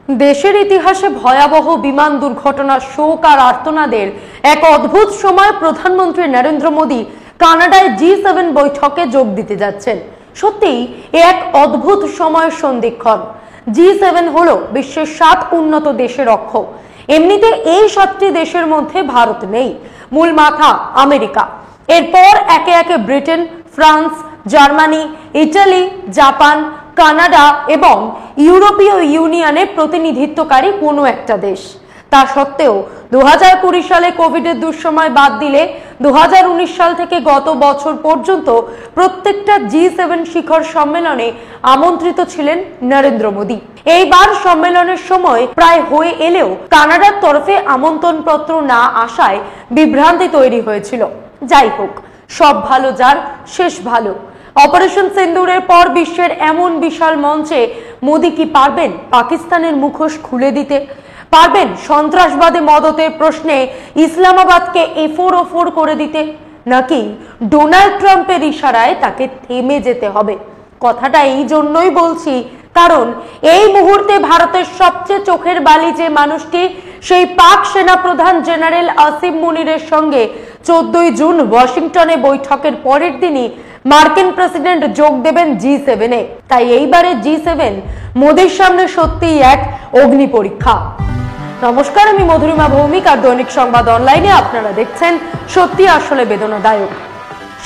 দেশের ইতিহাসে ভয়াবহ বিমান দুর্ঘটনার শোক আর আর্তনাদের এক অদ্ভুত সময় প্রধানমন্ত্রী নরেন্দ্র মোদী কানাডায় G7 বৈঠকে যোগ দিতে যাচ্ছেন। সত্যিই এক অদ্ভুত সময়ের সন্ধিক্ষণ। G7 হলো বিশ্বের 7 উন্নত দেশের অক্ষ। এমনিতে এই 7টি দেশের মধ্যে ভারত নেই, মূল মাথা আমেরিকা। এরপর একে একে Britain, France, Germany, Italy, Japan, Canada এবং ইউরোপীয় ইউনিয়নের প্রতিনিধিত্বকারী কোনো একটা দেশ। তা সত্ত্বেও 2020 সালে কোভিডের দুঃসময় বাদ দিলে 2019 সাল থেকে গত বছর পর্যন্ত প্রত্যেকটা G7 শিখর সম্মেলনে আমন্ত্রিত ছিলেন নরেন্দ্র মোদী। এইবার সম্মেলনের সময় প্রায় হয়ে এলেও কানাডার তরফে আমন্ত্রণপত্র না আসায় বিভ্রান্তি তৈরি হয়েছিল। যাই হোক, সব ভালো যার শেষ ভালো। অপারেশন সিন্দুরের পর বিশ্বের এমন বিশাল মঞ্চে মোদী কি পারবেন পাকিস্তানের মুখোশ খুলে দিতে? পারবেন সন্ত্রাসবাদে মদতের প্রশ্নে ইসলামাবাদকে এফোর করে দিতে? নাকি ডোনাল্ড ট্রাম্পের ইশারায় তাকে থেমে যেতে হবে? কথাটা এই জন্যই বলছি কারণ এই মুহূর্তে ভারতের সবচেয়ে চোখের বালি যে মানুষটি, সেই পাক সেনাপ্রধান জেনারেল আসিম মুনিরের সঙ্গে 14 জুন ওয়াশিংটনে বৈঠকের পরের দিনই মার্কিন প্রেসিডেন্ট যোগ দেবেন G7-এ। তাই এইবারে G7 মোদীর সামনে সত্যিই এক অগ্নি পরীক্ষা। নমস্কার, আমি মধুরিমা ভৌমিক আর দৈনিক সংবাদ অনলাইনে আপনারা দেখছেন সত্যি আসলে বেদনাদায়ক।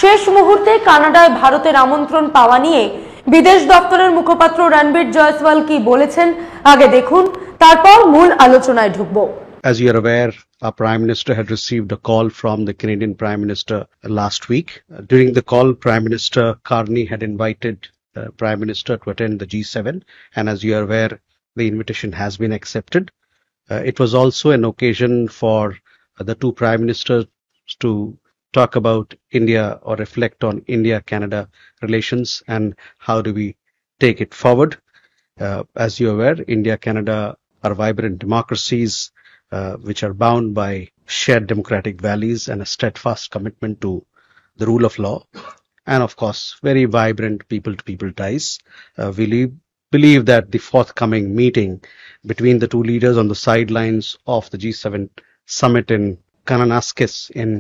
শেষ মুহূর্তে কানাডায় ভারতের আমন্ত্রণ পাওয়া নিয়ে বিদেশ দপ্তরের মুখপাত্র রণবীর জয়সওয়াল কি বলেছেন আগে দেখুন, তারপর মূল আলোচনায় ঢুকবো। As you are aware, our Prime Minister had received a call from the Canadian Prime Minister last week. During the call, Prime Minister Carney had invited the Prime Minister to attend the G7, and as you are aware, the invitation has been accepted. It was also an occasion for the two Prime Ministers to talk about India or reflect on India-Canada relations and how do we take it forward. As you are aware, India-Canada are vibrant democracies which are bound by shared democratic values and a steadfast commitment to the rule of law, and of course very vibrant people-to-people ties. We believe that the forthcoming meeting between the two leaders on the sidelines of the G7 summit in Kananaskis in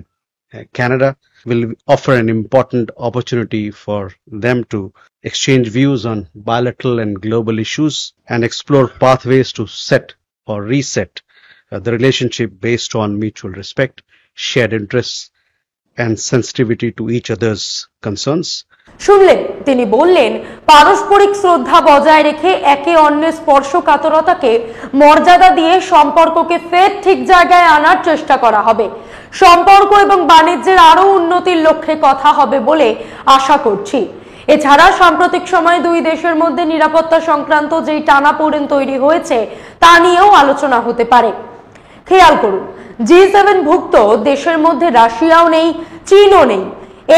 Canada will offer an important opportunity for them to exchange views on bilateral and global issues and explore pathways to set or reset the relationship based on mutual respect, shared interests, and sensitivity to each other's concerns. শুনলেন, তিনি বললেন পারস্পরিক শ্রদ্ধা বজায় রেখে একে অন্যের স্পর্শকাতরতাকে মর্যাদা দিয়ে সম্পর্ককে ফের ঠিক জায়গায় আনার চেষ্টা করা হবে। সম্পর্ক এবং বাণিজ্যের আরো উন্নতির লক্ষ্যে কথা হবে বলে আশা করছি। এছাড়া সাম্প্রতিক সময়ে দুই দেশের মধ্যে নিরাপত্তা সংক্রান্ত যেই টানাপোড়েন তৈরি হয়েছে তা নিয়েও আলোচনা হতে পারে। খেয়াল করুন, G7 ভুক্ত দেশের মধ্যে রাশিয়াও নেই, চীনও নেই।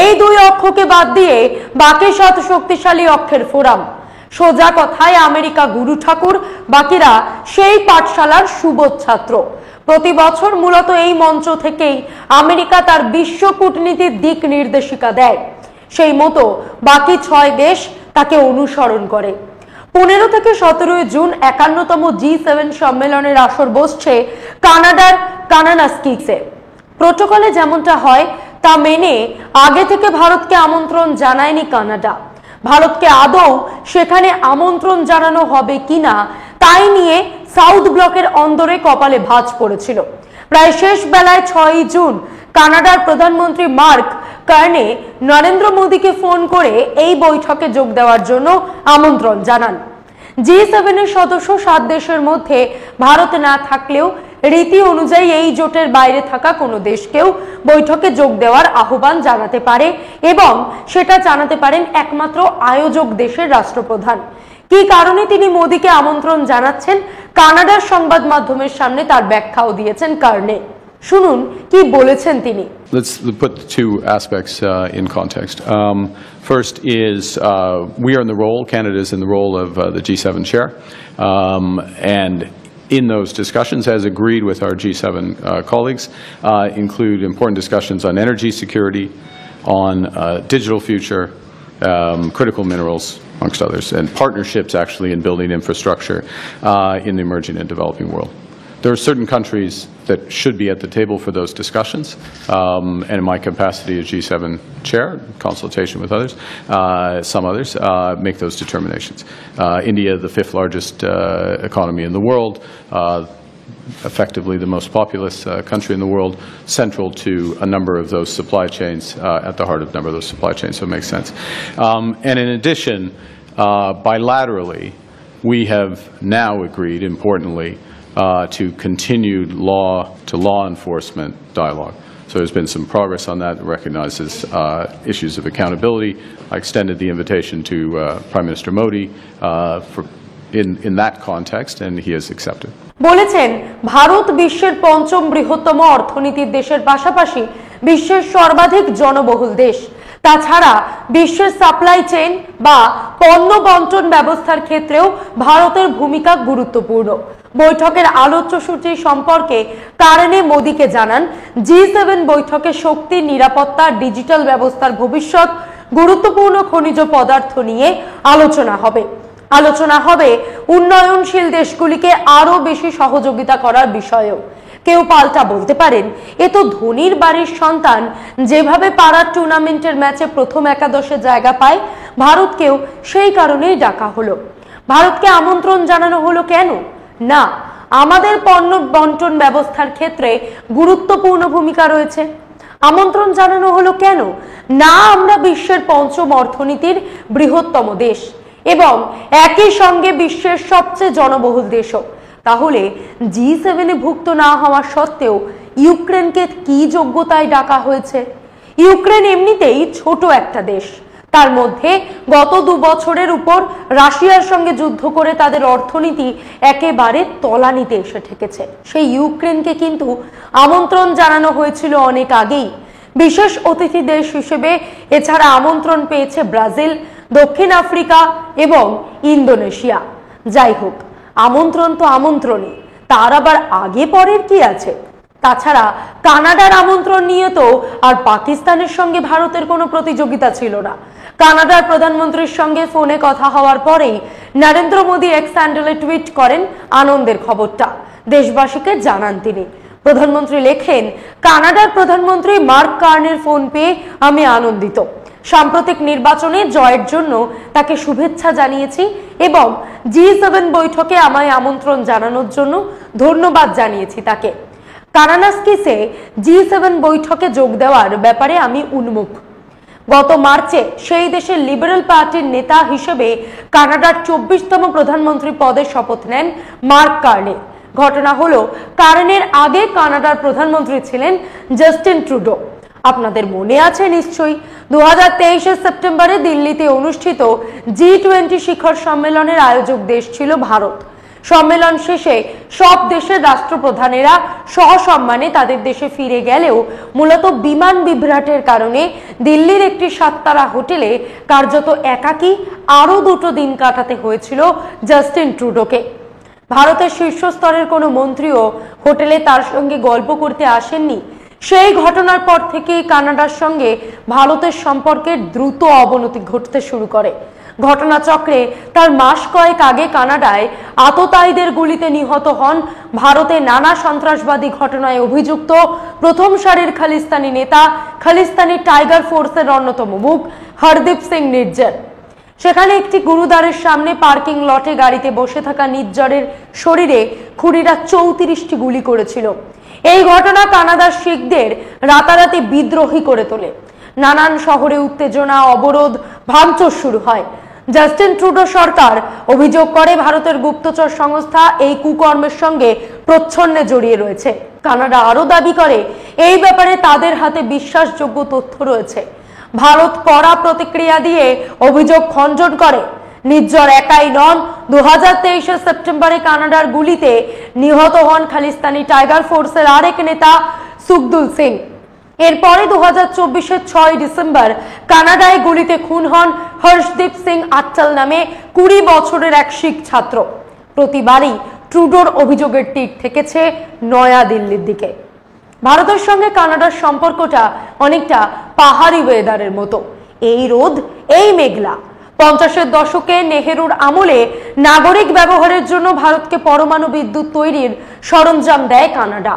এই দুই অক্ষকে বাদ দিয়ে বাকি 7 শক্তিশালী অক্ষের ফোরাম। সোজা কথায় আমেরিকা গুরু ঠাকুর, বাকিরা সেই পাঠশালার সুবোধ ছাত্র। প্রতি বছর মূলত এই মঞ্চ থেকেই আমেরিকা তার বিশ্ব কূটনীতির দিক নির্দেশিকা দেয়। সেই মতো বাকি 6 দেশ তাকে অনুসরণ করে। 15 থেকে 17 জুন 51তম G7 সম্মেলনের আসর বসছে কানাডার কানানাস্কিসে। প্রোটোকলে যেমনটা হয় তা মেনে আগে থেকে ভারতকে আমন্ত্রণ জানায়নি কানাডা। ভারতকে আদৌ সেখানে আমন্ত্রণ জানানো হবে কিনা তাই নিয়ে সাউথ ব্লকের অন্দরে কপালে ভাঁজ পড়েছিল। প্রায় শেষ বেলায় 6 জুন কানাডার প্রধানমন্ত্রী মার্ক কার্নে নরেন্দ্র মোদীকে ফোন করে এই বৈঠকে যোগ দেওয়ার জন্য আমন্ত্রণ জানান। G7 এর সদস্য 7 দেশের মধ্যে ভারত না থাকলেও রীতি অনুযায়ী এই জোটের বাইরে থাকা কোনো দেশকেও বৈঠকে যোগ দেওয়ার আহ্বান জানাতে পারে এবং সেটা জানাতে পারেন একমাত্র আয়োজক দেশের রাষ্ট্রপ্রধান। কি কারণে তিনি মোদীকে আমন্ত্রণ জানাচ্ছেন কানাডার সংবাদ মাধ্যমের সামনে তার ব্যাখ্যাও দিয়েছেন কার্নে। শুনুন কি বলেছেন তিনি। Let's put the two aspects in context. First is we are in the role, Canada is in the role of the G7 chair, and in those discussions, as agreed with our G7 colleagues, include important discussions on energy security, on digital future, critical minerals, amongst others, and partnerships actually in building infrastructure in the emerging and developing world. There are certain countries that should be at the table for those discussions, and in my capacity as G7 chair, in consultation with others, some others, make those determinations. India, the fifth largest economy in the world, effectively the most populous country in the world, central to a number of those supply chains, at the heart of a number of those supply chains, so it makes sense. And in addition, bilaterally, we have now agreed, importantly, to continued law-to-law enforcement dialogue. So there's been some progress on that. It recognizes issues of accountability. I extended the invitation to Prime Minister Modi in that context, and he has accepted. বলেছেন ভারত বিশ্বের পঞ্চম বৃহত্তম অর্থনীতির দেশের পাশাপাশি বিশ্বের সর্বাধিক জনবহুল দেশ। তাছাড়া বিশ্বের সাপ্লাই চেইন বা পণ্য বন্টন ব্যবস্থার ক্ষেত্রেও ভারতের ভূমিকা গুরুত্বপূর্ণ। বৈঠকের আলোচ্যসূচি সম্পর্কে কারণে মোদীকে জানান G7 বৈঠকে শক্তি, নিরাপত্তা, ডিজিটাল ব্যবস্থার ভবিষ্যৎ, গুরুত্বপূর্ণ খনিজ পদার্থ নিয়ে আলোচনা হবে। আলোচনা হবে উন্নয়নশীল দেশগুলিকে আরো বেশি সহযোগিতা করার বিষয়েও। কেউ পাল্টা বলতে পারেন এ তো ধোনির বাড়ির সন্তান, যেভাবে পাড়ার টুর্নামেন্টের ম্যাচে প্রথম একাদশে জায়গা পায়, ভারতকেও সেই কারণেই ডাকা হলো। ভারতকে আমন্ত্রণ জানানো হলো কেন? না, আমাদের পণ্য বন্টন ব্যবস্থার ক্ষেত্রে গুরুত্বপূর্ণ ভূমিকা রয়েছে। আমন্ত্রণ জানানো হলো কেন? না, আমরা বিশ্বের পঞ্চম অর্থনীতির বৃহত্তম দেশ এবং একই সঙ্গে বিশ্বের সবচেয়ে জনবহুল দেশও। তাহলে G7-এ ভুক্ত না হওয়া সত্ত্বেও ইউক্রেনকে কি যোগ্যতায় ডাকা হয়েছে? ইউক্রেন এমনিতেই ছোট একটা দেশ, তার মধ্যে গত 2 বছরের উপর রাশিয়ার সঙ্গে যুদ্ধ করে তাদের অর্থনীতি একেবারে তলানিতে এসে ঠেকেছে। সেই ইউক্রেনকে কিন্তু আমন্ত্রণ জানানো হয়েছিল অনেক আগেই। বিশেষ অতিথি দেশ হিসেবে এছাড়া আমন্ত্রণ পেয়েছে ব্রাজিল, দক্ষিণ আফ্রিকা এবং ইন্দোনেশিয়া। যাই হোক, আমন্ত্রণ তো আমন্ত্রণই, তার আবার আগে পরের কি আছে? তাছাড়া কানাডার আমন্ত্রণ নিয়ে তো আর পাকিস্তানের সঙ্গে ভারতের কোনো প্রতিযোগিতা ছিল না। কানাডার প্রধানমন্ত্রীর সঙ্গে ফোনে কথা হওয়ার পরেই নরেন্দ্র মোদী এক্স হ্যান্ডেলে টুইট করেন আনন্দের খবরটা, দেশবাসীকে জানান তিনি। প্রধানমন্ত্রী লেখেন, কানাডার প্রধানমন্ত্রী মার্ক কার্নির ফোন পেয়ে আমি আনন্দিত। সাম্প্রতিক নির্বাচনে জয়ের জন্য তাকে শুভেচ্ছা জানিয়েছি এবং G7 বৈঠকে আমায় আমন্ত্রণ জানানোর জন্য ধন্যবাদ জানিয়েছি তাকে। কানানাস্কিসে G7 বৈঠকে যোগ দেওয়ার ব্যাপারে আমি উন্মুখ। গত মার্চে সেই দেশের লিবারেল পার্টির নেতা হিসেবে কানাডার 24তম প্রধানমন্ত্রী পদে শপথ নেন মার্ক কার্নি। ঘটনা হলো, কার্নির আগে কানাডার প্রধানমন্ত্রী ছিলেন জাস্টিন ট্রুডো। আপনাদের মনে আছে নিশ্চয়ই 2023 সেপ্টেম্বরে দিল্লিতে অনুষ্ঠিত G20 শিখর সম্মেলনের আয়োজক দেশ ছিল ভারত। সম্মেলন শেষে সব দেশের রাষ্ট্রপ্রধানেরা সসম্মানে তাদের দেশে ফিরে গেলেও মূলত বিমান বিভ্রাটের কারণে দিল্লির একটি 7 তারা হোটেলে কার্যত একাকী আরো 2 দিন কাটাতে হয়েছিল জাস্টিন ট্রুডোকে। ভারতের শীর্ষস্তরের কোনো মন্ত্রীও হোটেলে তার সঙ্গে গল্প করতে আসেননি। সেই ঘটনার পর থেকেই কানাডার সঙ্গে ভারতের সম্পর্কের দ্রুত অবনতি ঘটতে শুরু করে। ঘটনাচক্রে তার মাস কয়েক আগে কানাডায় আততায়ীদের গুলিতে নিহত হন ভারতে নানা সন্ত্রাসবাদী ঘটনায় অভিযুক্ত প্রথম সারির খালিস্তানি নেতা, খালিস্তানি টাইগার ফোর্সের অন্যতম মুখ হরদীপ সিং নির্জর। সেখানে একটি গুরুদ্বারের সামনে পার্কিং লটে গাড়িতে বসে থাকা নির্জরের শরীরে খুনিরা 34টি গুলি করেছিল। এই ঘটনা কানাডার শিখদের রাতারাতি বিদ্রোহী করে তোলে। নানান শহরে উত্তেজনা, অবরোধ, ভাঙচুর শুরু হয়। জাস্টিন ট্রুডো সরকার অভিযোগ করে ভারতের গুপ্তচর সংস্থা এই কুকর্মের সঙ্গে প্রচ্ছন্নে জড়িয়ে রয়েছে। কানাডা আরো দাবি করে এই ব্যাপারে তাদের হাতে বিশ্বাসযোগ্য তথ্য রয়েছে। ভারত কড়া প্রতিক্রিয়া দিয়ে অভিযোগ খণ্ডন করে। নির্জর একাই নন, 2023 সেপ্টেম্বরে কানাডার গুলিতে নিহত হন খালিস্তানি টাইগার ফোর্সের আরেক নেতা সুখদুল সিং। এরপরে 2024 6 ডিসেম্বর কানাডায় গুলিতে খুন হন হর্ষদীপ সিং আটচাল নামে 20 বছরের এক শিখ ছাত্র। প্রতিবারই ট্রুডোর অভিযোগের তীর ঠেকেছে নয়া দিল্লির দিকে। ভারতের সঙ্গে কানাডার সম্পর্কটা অনেকটা পাহাড়ি ওয়েদারের মতো, এই রোদ এই মেঘলা। 50-এর দশকে নেহেরুর আমলে নাগরিক ব্যবহারের জন্য ভারতকে পরমাণু বিদ্যুৎ তৈরির সরঞ্জাম দেয় কানাডা।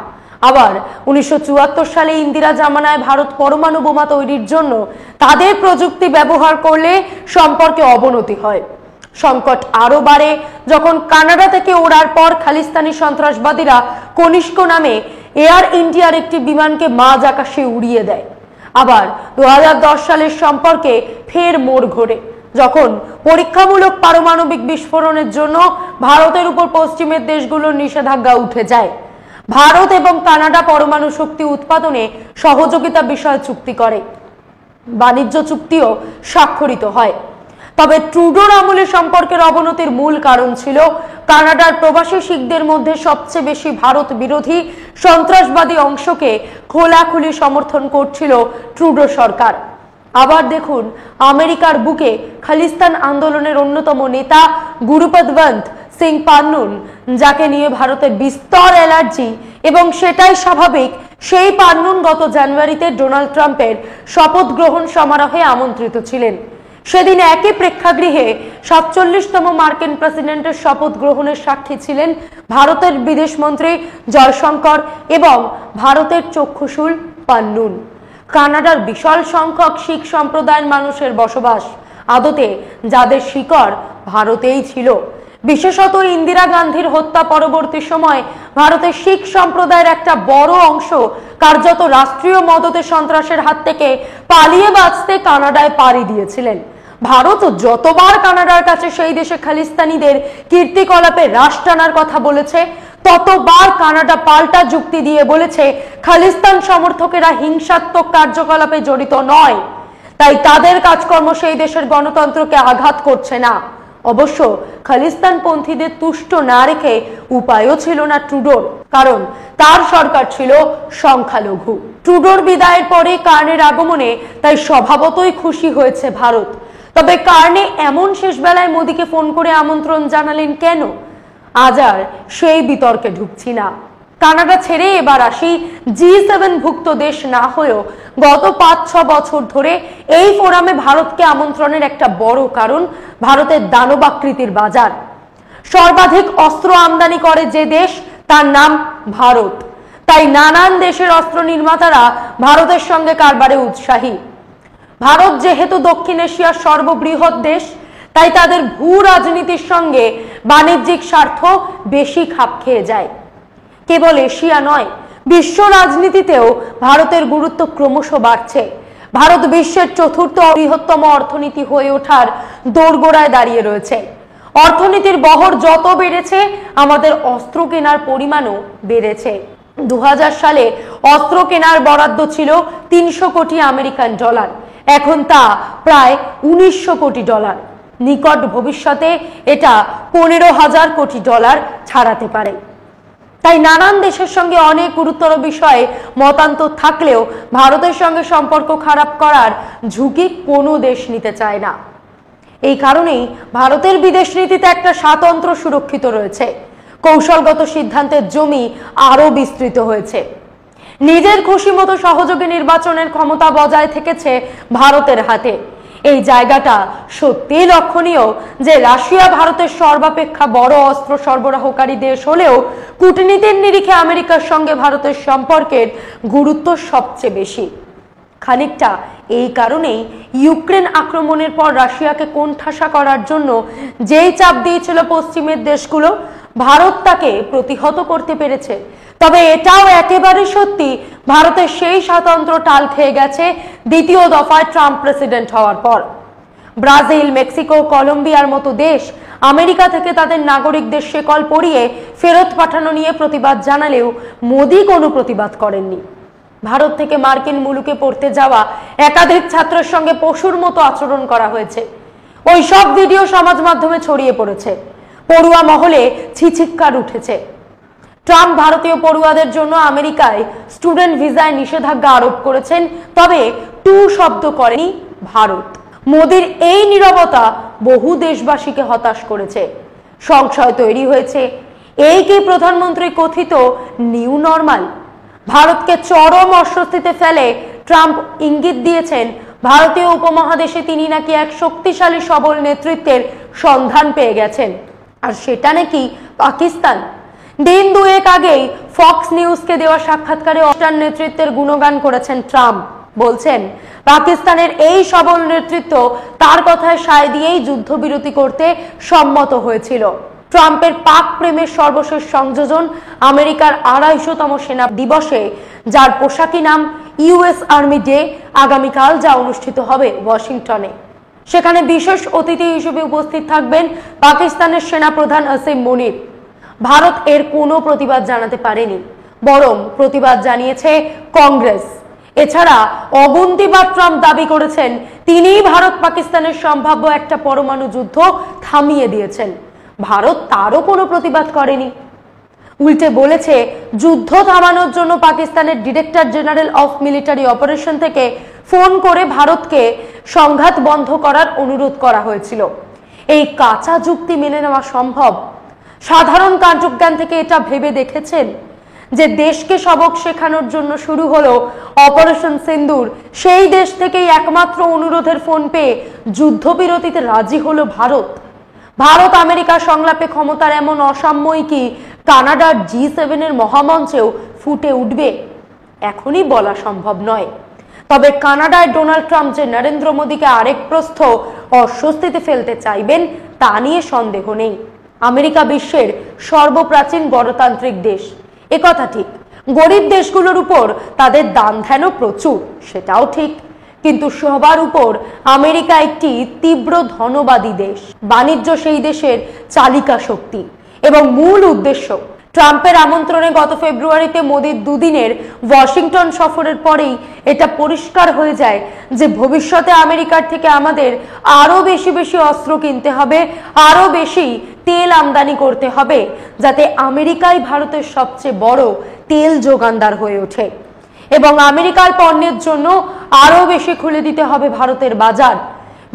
আবার 1974 সালে ইন্দিরা জামানায় ভারত পরমাণু বোমা তৈরির জন্য তাদের প্রযুক্তি ব্যবহার করলে সম্পর্কে অবনতি হয়। সংকট আরো বাড়ে যখন কানাডা থেকে ওড়ার পর খালিস্তানি সন্ত্রাসবাদীরা কনিষ্ক নামে এয়ার ইন্ডিয়ার একটি বিমানকে মাঝ আকাশে উড়িয়ে দেয়। আবার 2010 সালের সম্পর্কে ফের মোড় ঘোরে যখন পরীক্ষামূলক পারমাণবিক বিস্ফোরণের জন্য ভারতের উপর পশ্চিমের দেশগুলোর নিষেধাজ্ঞা উঠে যায়। ভারত এবং কানাডা পরমাণু শক্তি উৎপাদনে সহযোগিতা বিষয়ে চুক্তি করে, বাণিজ্য চুক্তিও স্বাক্ষরিত হয়। তবে ট্রুডোর আমলে সম্পর্কের অবনতির মূল কারণ ছিল কানাডার প্রবাসী শিখদের মধ্যে সবচেয়ে বেশি ভারত বিরোধী সন্ত্রাসবাদী অংশকে খোলাখুলি সমর্থন করছিল ট্রুডো সরকার। আবার দেখুন, আমেরিকার বুকে খালিস্তান আন্দোলনের অন্যতম নেতা গুরুপদবন্ত সিং পান্নুন, যাকে নিয়ে ভারতের বিস্তর অ্যালার্জি, এবং সেটাই স্বাভাবিক, সেই পান্নুন গত জানুয়ারিতে ডোনাল্ড ট্রাম্পের শপথ গ্রহণ সমারোহে আমন্ত্রিত ছিলেন। সেদিন একই প্রেক্ষাগৃহে 47তম মার্কিন প্রেসিডেন্টের শপথ গ্রহণের সাক্ষী ছিলেন ভারতের বিদেশমন্ত্রী জয়শঙ্কর এবং ভারতের চক্ষুশূল পান্নুন। কানাডার বিশাল সংখ্যক শিখ সম্প্রদায়ের মানুষের বসবাস, আদতে যাদের শিকড় ভারতেই ছিল। বিশেষত ইন্দিরা গান্ধীর হত্যা পরবর্তী সময় ভারতের শিখ সম্প্রদায়ের একটা বড় অংশ কার্যত রাষ্ট্রীয় মদতে সন্ত্রাসের হাত থেকে পালিয়ে বাঁচতে কানাডায় পাড়ি দিয়েছিলেন। ভারত যতবার কানাডার কাছে সেই দেশে খালিস্তানিদের কীর্তিকলাপে রাশ টানার কথা বলেছে, ততবার কানাডা পাল্টা যুক্তি দিয়ে বলেছে খালিস্তান সমর্থকেরা হিংসাত্মক কার্যকলাপে জড়িত নয়, তাই তাদের কাজকর্ম সেই দেশের গণতন্ত্রকে আঘাত করছে না। অবশ্য খালিস্তানপন্থীদের তুষ্ট না রেখে উপায়ও ছিল না ট্রুডোর, কারণ তার সরকার ছিল সংখ্যালঘু। ট্রুডোর বিদায়ের পরে কার্নের আগমনে তাই স্বভাবতই খুশি হয়েছে ভারত। তবে কার্নে এমন শেষ বেলায় মোদিকে ফোন করে আমন্ত্রণ জানালেন কেন? আজ আর সেই বিতর্কে ঢুকছি না। কানাডা ছেড়ে এবার আসি G7 ভুক্ত দেশ না হয়েও গত 5-6 বছর ধরে এই ফোরামে ভারতকে আমন্ত্রণের একটা বড় কারণ ভারতের দানবাকৃতির বাজার। সর্বাধিক অস্ত্র আমদানি করে যে দেশ, তার নাম ভারত। তাই নানান দেশের অস্ত্র নির্মাতারা ভারতের সঙ্গে কারবারে উৎসাহী। ভারত যেহেতু দক্ষিণ এশিয়ার সর্ববৃহৎ দেশ, তাই তাদের ভূ রাজনীতির সঙ্গে বাণিজ্যিক স্বার্থ বেশি খাপ খেয়ে যায়। কেবল এশিয়া নয়, বিশ্ব রাজনীতিতেও ভারতের গুরুত্ব ক্রমশ বাড়ছে। ভারত বিশ্বের চতুর্থ বৃহত্তম অর্থনীতি হয়ে ওঠার দোরগোড়ায় দাঁড়িয়ে রয়েছে। অর্থনীতির বহর যত বেড়েছে, আমাদের অস্ত্র কেনার পরিমাণও বেড়েছে। 2000 সালে অস্ত্র কেনার বরাদ্দ ছিল 300 কোটি আমেরিকান ডলার, এখন তা প্রায় 1900 কোটি ডলার। নিকট ভবিষ্যতে এটা 15,000 কোটি ডলার ছাড়াতে পারে। তাই নানান দেশের সঙ্গে অনেক গুরুতর বিষয়ে মতান্তর থাকলেও ভারতের সঙ্গে সম্পর্ক খারাপ করার ঝুঁকি কোনো দেশ নিতে চায় না। এই কারণেই ভারতের বিদেশ নীতিতে একটা স্বাতন্ত্র্য সুরক্ষিত রয়েছে। কৌশলগত সিদ্ধান্তের জমি আরো বিস্তৃত হয়েছে। নিজের খুশি মতো সহযোগী নির্বাচনের ক্ষমতা বজায় থেকেছে ভারতের হাতে। এই জায়গাটা সত্যি লক্ষণীয় যে রাশিয়া ভারতের সর্বাপেক্ষা বড় অস্ত্র সরবরাহকারী দেশ হলেও কূটনীতির নিরিখে আমেরিকার সঙ্গে ভারতের সম্পর্কের গুরুত্ব সবচেয়ে বেশি। খানিকটা এই কারণেই ইউক্রেন আক্রমণের পর রাশিয়াকে কোণঠাসা করার জন্য যেই চাপ দিয়েছিল পশ্চিমের দেশগুলো, ভারত তাকে প্রতিহত করতে পেরেছে। তবে এটাও একেবারে সত্যি, ভারতের সেই স্বাতন্ত্র টাল খেয়ে গেছে দ্বিতীয় দফায় ট্রাম্প প্রেসিডেন্ট হওয়ার পর। ব্রাজিল, মেক্সিকো, কলম্বিয়ার মতো দেশ আমেরিকা থেকে তাদের নাগরিকদের শেকল পরিয়ে ফেরত পাঠানো নিয়ে প্রতিবাদ জানালেও মোদি কোনো প্রতিবাদ করেননি। ভারত থেকে মার্কিন মুলুকে পড়তে যাওয়া একাধিক ছাত্রের সঙ্গে পশুর মতো আচরণ করা হয়েছে। ওই সব ভিডিও সমাজ মাধ্যমে ছড়িয়ে পড়েছে। পড়ুয়া মহলে ছিচিৎকার উঠেছে। ট্রাম্প ভারতীয় পড়ুয়াদের জন্য আমেরিকায় স্টুডেন্ট ভিসায় নিষেধাজ্ঞা আরোপ করেছেন, তবে টু শব্দ করেনি ভারত। মোদির এই নীরবতা বহু দেশবাসীকে হতাশ করেছে। সংশয় তৈরি হয়েছে, এই কি প্রধানমন্ত্রী কথিত নিউ নরমাল? ভারতকে চরম অস্বস্তিতে ফেলে ট্রাম্প ইঙ্গিত দিয়েছেন ভারতীয় উপমহাদেশে তিনি নাকি এক শক্তিশালী সবল নেতৃত্বের সন্ধান পেয়ে গেছেন, আর সেটা নাকি পাকিস্তান। দিন দুয়েক আগেই ফক্স নিউজকে দেওয়া সাক্ষাৎকারে ওয়েস্টার্ন নেতৃত্বের গুণগান করেছেন ট্রাম্প। বলছেন পাকিস্তানের এই সবল নেতৃত্ব তার কথায় সায় দিয়েই যুদ্ধবিরতি করতে সম্মত হয়েছিল। ট্রাম্পের পাক প্রেমের সর্বশেষ সংযোজন আমেরিকার 250তম সেনা দিবসে, যার পোশাকি নাম ইউএস আর্মি ডে, আগামীকাল যা অনুষ্ঠিত হবে ওয়াশিংটনে। সেখানে বিশেষ অতিথি হিসেবে উপস্থিত থাকবেন পাকিস্তানের সেনাপ্রধান আসিম মুনির। ভারত এর কোনো প্রতিবাদ জানাতে পারেনি, বরং প্রতিবাদ জানিয়েছে কংগ্রেস। এছাড়া অগুন্তিবার ট্রাম্প দাবি করেছেন তিনিই ভারত পাকিস্তানের সম্ভাব্য একটা পরমাণু যুদ্ধ থামিয়ে দিয়েছেন। ভারত তারও কোনো প্রতিবাদ করেনি, উল্টে বলেছে যুদ্ধ থামানোর জন্য পাকিস্তানের director general of military operation থেকে ফোন করে ভারতকে সংঘাত বন্ধ করার অনুরোধ করা হয়েছিল। এই কাঁচা যুক্তি মেনে নেওয়া সম্ভব? সাধারণ কাণ্ডজ্ঞান থেকে এটা ভেবে দেখেছেন যে দেশকে সবক শেখানোর জন্য শুরু হলো অপারেশন সিন্দুর, সেই দেশ থেকেই একমাত্র অনুরোধের ফোন পেয়ে যুদ্ধবিরতিতে রাজি হলো ভারত। ভারত আমেরিকা সংলাপে ক্ষমতার এমন অসাময়িকী কানাডার G7 এর মহামঞ্চেও ফুটে উঠবে এখনই বলা সম্ভব নয়। তবে কানাডায় ডোনাল্ড ট্রাম্প যে নরেন্দ্র মোদীকে আরেক প্রস্থ অস্বস্তিতে ফেলতে চাইবেন তা নিয়ে সন্দেহ নেই। আমেরিকা বিশ্বের সর্বপ্রাচীন গণতান্ত্রিক দেশ, একথা ঠিক। গরিব দেশগুলোর উপর তাদের দান ধ্যানও প্রচুর, সেটাও ঠিক। কিন্তু সবার উপর আমেরিকা একটি তীব্র ধনবাদী দেশ। বাণিজ্য সেই দেশের চালিকা শক্তি এবং মূল উদ্দেশ্য। ট্রাম্পের আমন্ত্রণে গত ফেব্রুয়ারিতে মোদির দুদিনের ওয়াশিংটন সফরের পরেই এটা পরিষ্কার হয়ে যায় যে ভবিষ্যতে আমেরিকার থেকে আমাদের আরো বেশি অস্ত্র কিনতে হবে, আরো বেশি তেল আমদানি করতে হবে, যাতে আমেরিকাই ভারতের সবচেয়ে বড় তেল যোগানদার হয়ে ওঠে এবং আমেরিকার পণ্যের জন্য আরো বেশি খুলে দিতে হবে ভারতের বাজার।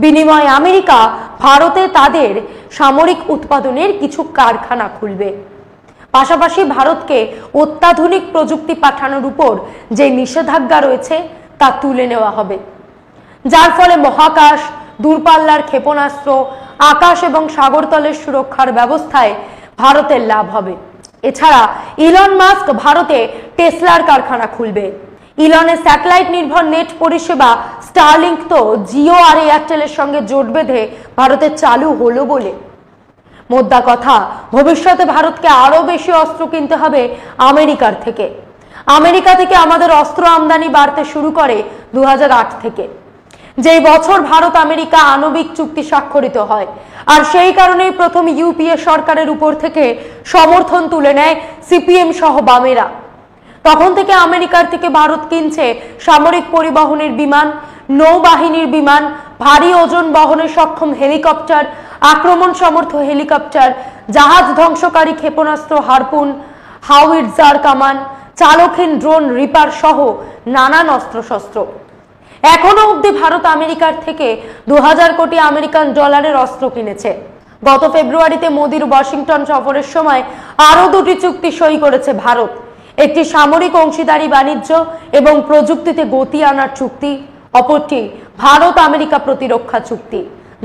বিনিময়ে আমেরিকা ভারতে তাদের সামরিক উৎপাদনের কিছু কারখানা খুলবে। পাশাপাশি ভারতকে অত্যাধুনিক প্রযুক্তি পাঠানোর উপর যে নিষেধাজ্ঞা রয়েছে তা তুলে নেওয়া হবে, যার ফলে মহাকাশ, দূরপাল্লার ক্ষেপণাস্ত্র, আকাশ এবং সাগরতলের সুরক্ষার ব্যবস্থায় ভারতের লাভ হবে। এছাড়া ইলন মাস্ক ভারতে টেসলার কারখানা খুলবে। ইলনের স্যাটেলাইট নির্ভর নেট পরিষেবা স্টারলিংক তো জিও আর এয়ারটেলের সঙ্গে জোট বেঁধে ভারতে চালু হলো বলে। মোদ্দা কথা, ভবিষ্যতে ভারতকে আরো বেশি অস্ত্র কিনতে হবে আমেরিকার থেকে। আমেরিকা থেকে আমাদের অস্ত্র আমদানি বাড়তে শুরু করে 2008 থেকে, যেই বছর ভারত আমেরিকা আণবিক চুক্তি স্বাক্ষরিত হয়। আর সেই কারণেই প্রথম ইউপিএ সরকারের উপর থেকে সমর্থন তুলে নেয় সিপিএম সহ বামেরা। তখন থেকে আমেরিকার থেকে ভারত কিনছে সামরিক পরিবহনের বিমান, নৌবাহিনীর বিমান, ভারী ওজন বহনে সক্ষম হেলিকপ্টার, আক্রমণ সমর্থ হেলিকপ্টার, জাহাজ ধ্বংসকারী ক্ষেপণাস্ত্র হারপুন, হাউইটজার কামান, চালকহীন ড্রোন রিপার সহ নানান অস্ত্রশস্ত্র। এখনো অবধি ভারত আমেরিকার থেকে 2000 কোটি আমেরিকান ডলারের অস্ত্র কিনেছে। গত ফেব্রুয়ারিতে মোদির ওয়াশিংটন সফরের সময় আরো দুটি চুক্তি সই করেছে ভারত। একটি সামরিক অংশীদারি বাণিজ্য এবং প্রযুক্তিতে গতি আনার চুক্তি, অপরটি ভারত আমেরিকা প্রতিরক্ষা চুক্তি,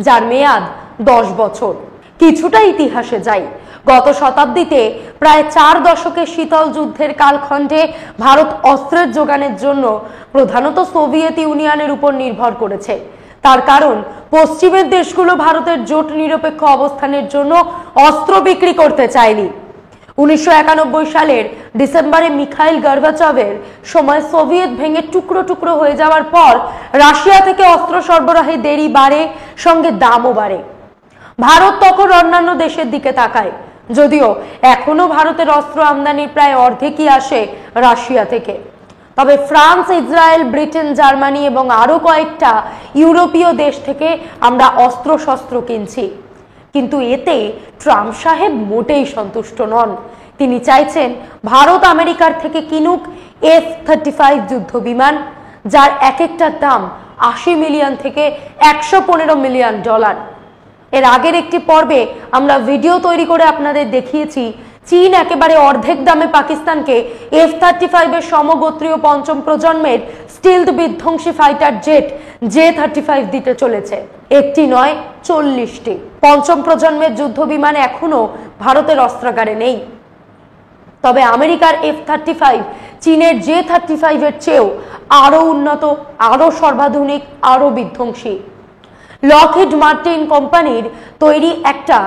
যার মেয়াদ 10 বছর। কিছুটা ইতিহাসে যাই। গত শতাব্দীতে প্রায় 4 দশকের শীতল যুদ্ধের কালখণ্ডে ভারত অস্ত্রের যোগানের জন্য প্রধানত সোভিয়েত ইউনিয়নের উপর নির্ভর করেছে। তার কারণ পশ্চিমের দেশগুলো ভারতের জোট নিরপেক্ষ অবস্থানের জন্য অস্ত্র বিক্রি করতে চায়নি। 1991 সালের ডিসেম্বরে মিখাইল গর্বাচভের সময় সোভিয়েত ভেঙে টুকরো টুকরো হয়ে যাওয়ার পর রাশিয়া থেকে অস্ত্র সরবরাহে দেরি বাড়ে, সঙ্গে দামও বাড়ে। ভারত তখন অন্যান্য দেশের দিকে তাকায়, যদিও এখনো ভারতের অস্ত্র আমদানির প্রায় অর্ধেকই আসে রাশিয়া থেকে। তবে ফ্রান্স, ইসরায়েল, ব্রিটেন, জার্মানি এবং আরো কয়েকটা ইউরোপীয় দেশ থেকে আমরা অস্ত্র শস্ত্র কিনছি। কিন্তু এতে ট্রাম্প সাহেব মোটেই সন্তুষ্ট নন। তিনি চাইছেন ভারত আমেরিকার থেকে কিনুক F-35 যুদ্ধ বিমান, যার এক একটার দাম 80 মিলিয়ন থেকে 115 মিলিয়ন ডলার। এর আগের একটি পর্বে আমরা ভিডিও তৈরি করে আপনাদের দেখিয়েছি চীন একেবারে অর্ধেক দামে পাকিস্তানকে F-35 এর সমগোত্রীয় পঞ্চম প্রজন্মের স্টিলথ বিধ্বংসী ফাইটার জেট J-35 দিতে চলেছে। একটি নয়, 40টি পঞ্চম প্রজন্মের যুদ্ধ বিমান এখনো ভারতের অস্ত্রাগারে নেই। তবে আমেরিকার F-35 চীনের J-35 এর চেয়েও আরো উন্নত, আরো সর্বাধুনিক, আরো বিধ্বংসী। লকহিড মার্টিন কোম্পানির তৈরি একটা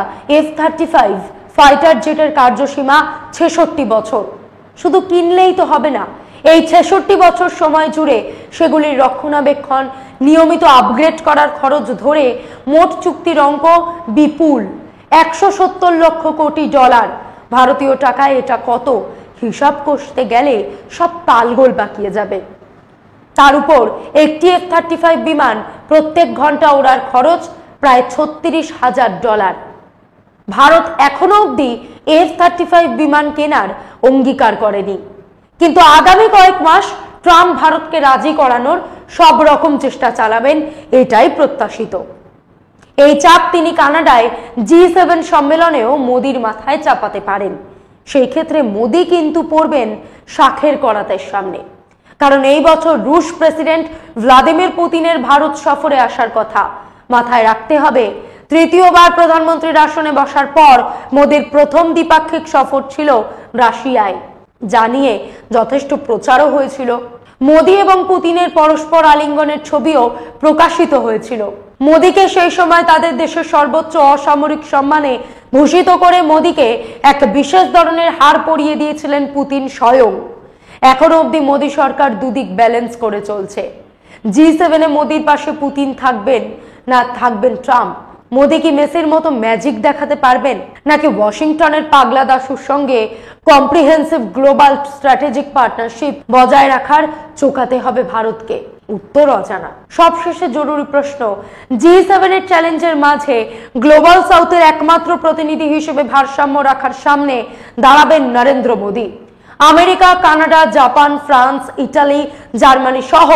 F-35 ফাইটার জেটের কার্যসীমা 66 বছর। শুধু কিনলেই তো হবে না, এই 66 বছর সময় জুড়ে সেগুলির রক্ষণাবেক্ষণ, নিয়মিত আপগ্রেড করার খরচ ধরে মোট চুক্তির অঙ্ক বিপুল, 170 লক্ষ কোটি ডলার। ভারতীয় টাকায় এটা কত হিসাব করতে গেলে সব তালগোল পাকিয়ে যাবে। তার উপর একটি F-35 বিমান প্রত্যেক ঘন্টা ওড়ার খরচ প্রায় $36,000। ভারত এখনো অবধি F-35 বিমান কেনার অঙ্গীকার করেনি, কিন্তু আগামী কয়েক মাস ট্রাম্প ভারতকে রাজি করানোর সব রকম চেষ্টা চালাবেন, এটাই প্রত্যাশিত। এই চাপ তিনি কানাডায় G7 সম্মেলনেও মোদির মাথায় চাপাতে পারেন। সেই ক্ষেত্রে মোদি কিন্তু পড়বেন শাখের করাতের সামনে, কারণ এই বছর রুশ প্রেসিডেন্ট ভ্লাদিমির পুতিনের ভারত সফরে আসার কথা। মাথায় রাখতে হবে, তৃতীয়বার প্রধানমন্ত্রীর আসনে বসার পর মোদির প্রথম দ্বিপাক্ষিক সফর ছিল রাশিয়ায়, যা নিয়ে যথেষ্ট প্রচারও হয়েছিল। মোদি এবং পুতিনের পরস্পর আলিঙ্গনের ছবিও প্রকাশিত হয়েছিল। মোদিকে সেই সময় তাদের দেশের সর্বোচ্চ অসামরিক সম্মানে ভূষিত করে মোদিকে এক বিশেষ ধরনের হার পরিয়ে দিয়েছিলেন পুতিন স্বয়ং। এখনো অবধি মোদি সরকার দুদিক ব্যালেন্স করে চলছে। G7 এ মোদির পাশে পুতিন থাকবেন না থাকবেন ট্রাম্প? মোদি কি মেসির মতো ম্যাজিক দেখাতে পারবেন, নাকি ওয়াশিংটনের পাগলা দাসুর সঙ্গে কম্প্রিহেন্সিভ গ্লোবাল স্ট্র্যাটেজিক পার্টনারশিপ বজায় রাখার চোকাতে হবে ভারতকে? উত্তর অজানা। সবশেষে জরুরি প্রশ্ন, G7 এর চ্যালেঞ্জের মাঝে গ্লোবাল সাউথের একমাত্র প্রতিনিধি হিসেবে ভারসাম্য রাখার সামনে দাঁড়াবেন Narendra Modi. America, Canada, Japan, France, Italy, Germany সহ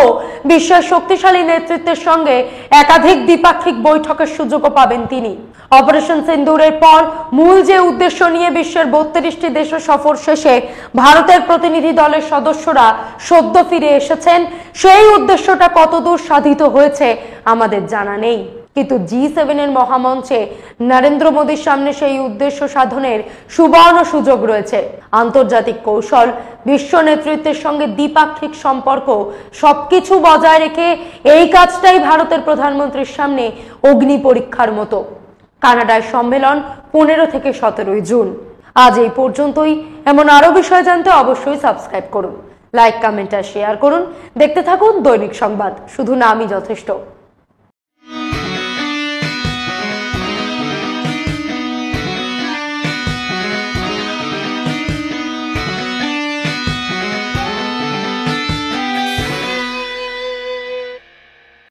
বিশ্বের শক্তিশালী নেতৃত্বের সঙ্গে একাধিক দ্বিপাক্ষিক বৈঠকের সুযোগও পাবেন তিনি। অপারেশন সিন্দুরের পর মূল যে উদ্দেশ্য নিয়ে বিশ্বের 32টি দেশে সফর শেষে ভারতের প্রতিনিধি দলের সদস্যরা সদ্য ফিরে এসেছেন, সেই উদ্দেশ্যটা কতদূর সাধিত হয়েছে আমাদের জানা নেই। কিন্তু G7 এর মহামঞ্চে নরেন্দ্র মোদীর সামনে সেই উদ্দেশ্য সাধনের সুবর্ণ সুযোগ রয়েছে। আন্তর্জাতিক কৌশল, বিশ্ব নেতৃত্বের সঙ্গে দ্বিপাক্ষিক সম্পর্ক সবকিছু বজায় রেখে এই কাজটাই ভারতের প্রধানমন্ত্রীর সামনে অগ্নি পরীক্ষার মতো। কানাডায় সম্মেলন 15 থেকে 17 জুন। আজ এই পর্যন্তই। এমন আরো বিষয় জানতে অবশ্যই সাবস্ক্রাইব করুন, লাইক, কমেন্ট আর শেয়ার করুন। দেখতে থাকুন দৈনিক সংবাদ, শুধু নামই যথেষ্ট।